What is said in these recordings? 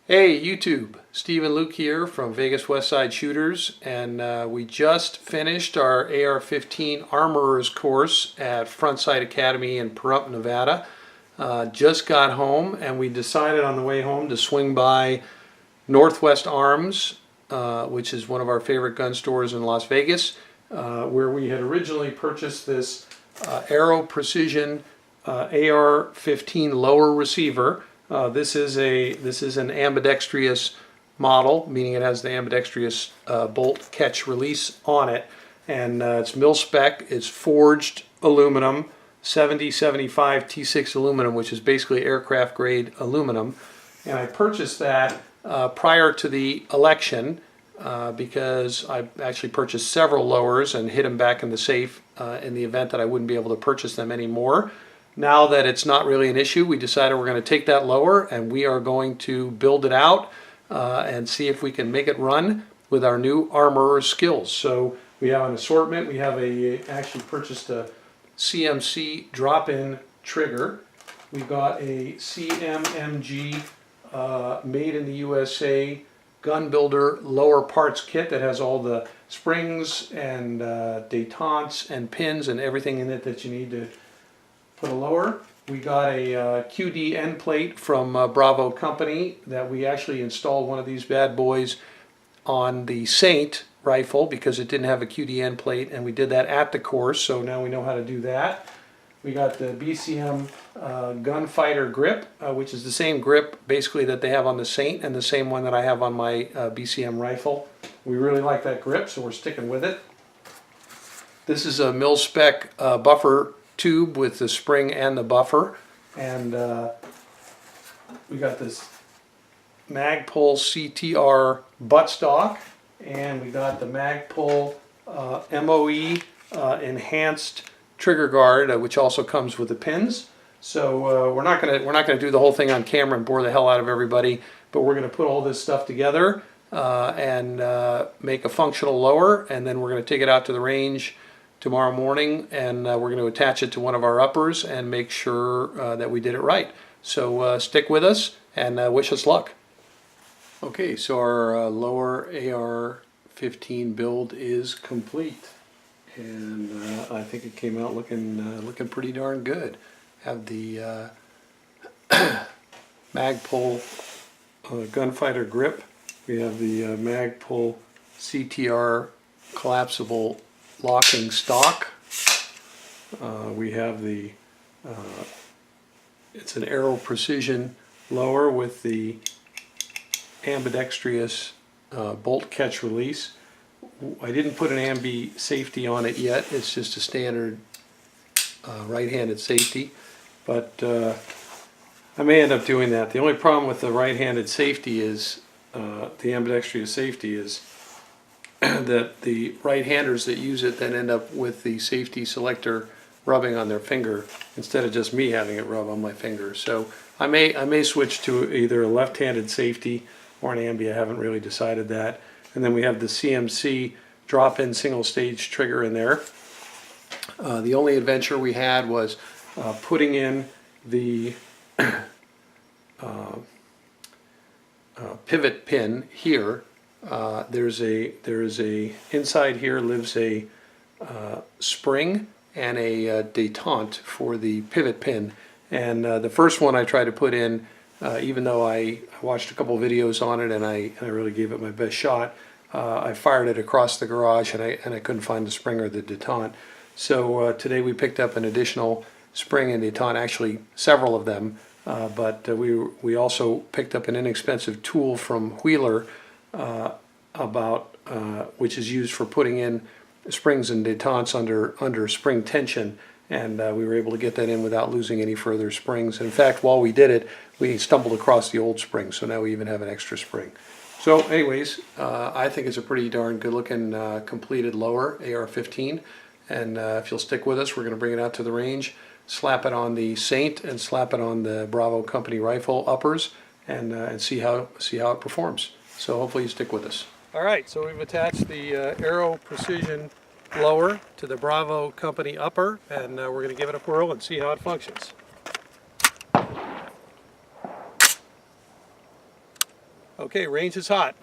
Hey YouTube, Steve and Luke here from Vegas Westside Shooters, and we just finished our AR15 Armorers course at Frontsight Academy in Pahrump, Nevada. Just got home, and we decided on the way home to swing by Northwest Arms, which is one of our favorite gun stores in Las Vegas, where we had originally purchased this AeroPrecision AR15 Lower Receiver. This is an ambidextrous model, meaning it has the ambidextrous bolt catch release on it, and it's mil spec. It's forged aluminum, 7075 T6 aluminum, which is basically aircraft grade aluminum. And I purchased that prior to the election because I actually purchased several lowers and hid them back in the safe in the event that I wouldn't be able to purchase them anymore. Now that it's not really an issue, we decided we're going to take that lower and we are going to build it out and see if we can make it run with our new Armorer skills. So we have an assortment. We have actually purchased a CMC drop-in trigger. We got a CMMG made in the USA gun builder lower parts kit that has all the springs and detents and pins and everything in it that you need to put a lower. We got a QD end plate from Bravo Company that we actually installed one of these bad boys on the Saint rifle because it didn't have a QD end plate, and we did that at the course, so now we know how to do that. We got the BCM gunfighter grip, which is the same grip basically that they have on the Saint and the same one that I have on my BCM rifle. We really like that grip, so we're sticking with it. This is a mil spec buffer tube with the spring and the buffer, and we got this Magpul CTR buttstock, and we got the Magpul MOE enhanced trigger guard, which also comes with the pins. So we're not gonna do the whole thing on camera and bore the hell out of everybody, but we're gonna put all this stuff together and make a functional lower, and then we're gonna take it out to the range tomorrow morning, and we're going to attach it to one of our uppers and make sure that we did it right. So stick with us and wish us luck. Okay, so our lower AR15 build is complete, and I think it came out looking pretty darn good. Have the Magpul gunfighter grip. We have the Magpul CTR collapsible locking stock. We have the it's an AeroPrecision lower with the ambidextrous bolt catch release. I didn't put an Ambi safety on it yet. It's just a standard right-handed safety, but I may end up doing that. The only problem with the right-handed safety is the ambidextrous safety is that the right-handers that use it then end up with the safety selector rubbing on their finger instead of just me having it rub on my finger. So I may switch to either a left-handed safety or an Ambi. I haven't really decided that. And then we have the CMC drop-in single-stage trigger in there. The only adventure we had was putting in the pivot pin here. There's a inside here lives a spring and a detent for the pivot pin, and the first one I tried to put in, even though I watched a couple videos on it and I really gave it my best shot, I fired it across the garage and I couldn't find the spring or the detent. So today we picked up an additional spring and detent, actually several of them, but we also picked up an inexpensive tool from Wheeler, which is used for putting in springs and detents under spring tension, and we were able to get that in without losing any further springs. And in fact, while we did it, we stumbled across the old spring, so now we even have an extra spring. So anyways, I think it's a pretty darn good looking completed lower AR15, and if you'll stick with us, we're going to bring it out to the range, slap it on the Saint and slap it on the Bravo Company rifle uppers, and see how it performs. So hopefully you stick with us. All right, so we've attached the AeroPrecision lower to the Bravo Company upper, and we're going to give it a whirl and see how it functions. Okay, range is hot.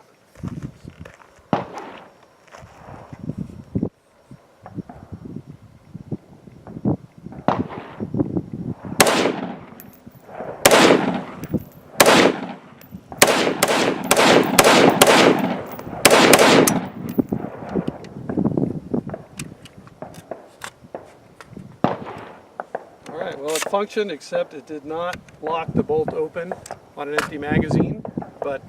Alright, well, it functioned, except it did not lock the bolt open on an empty magazine, but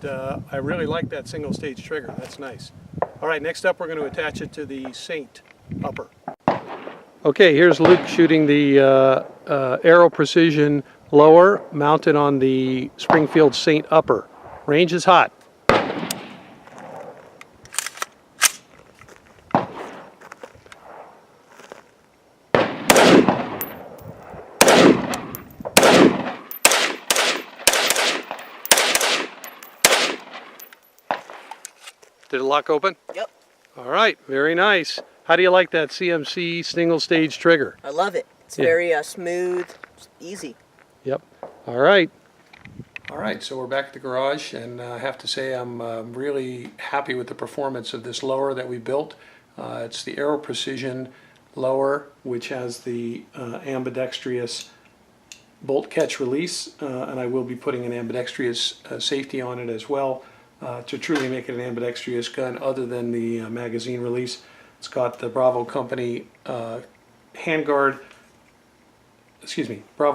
I really like that single stage trigger. That's nice. Alright, next up we're going to attach it to the Saint upper. Okay, here's Luke shooting the AeroPrecision lower mounted on the Springfield Saint upper. Range is hot. Did it lock open? Yep. All right, very nice. How do you like that CMC single stage trigger? I love it. It's very smooth, easy. Yep. All right. All right, so we're back at the garage, and I have to say I'm really happy with the performance of this lower that we built. It's the AeroPrecision lower, which has the ambidextrous bolt catch release, and I will be putting an ambidextrous safety on it as well to truly make it an ambidextrous gun other than the magazine release. It's got the Bravo Company Bravo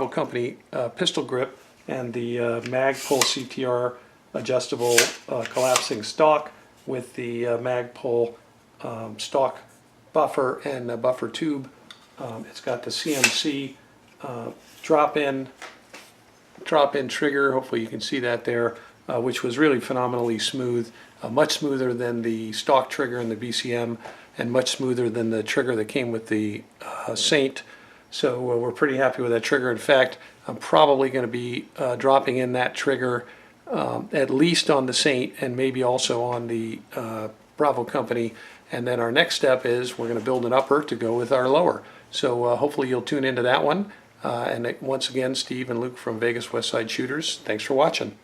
Company pistol grip and the Magpul CTR adjustable collapsing stock with the Magpul stock buffer and buffer tube. It's got the CMC drop-in trigger. Hopefully you can see that there, which was really phenomenally smooth, much smoother than the stock trigger in the BCM and much smoother than the trigger that came with the Saint. So we're pretty happy with that trigger. In fact, I'm probably going to be dropping in that trigger at least on the Saint and maybe also on the Bravo Company. And then our next step is we're going to build an upper to go with our lower. So hopefully you'll tune into that one. And once again, Steve and Luke from Vegas Westside Shooters, thanks for watching.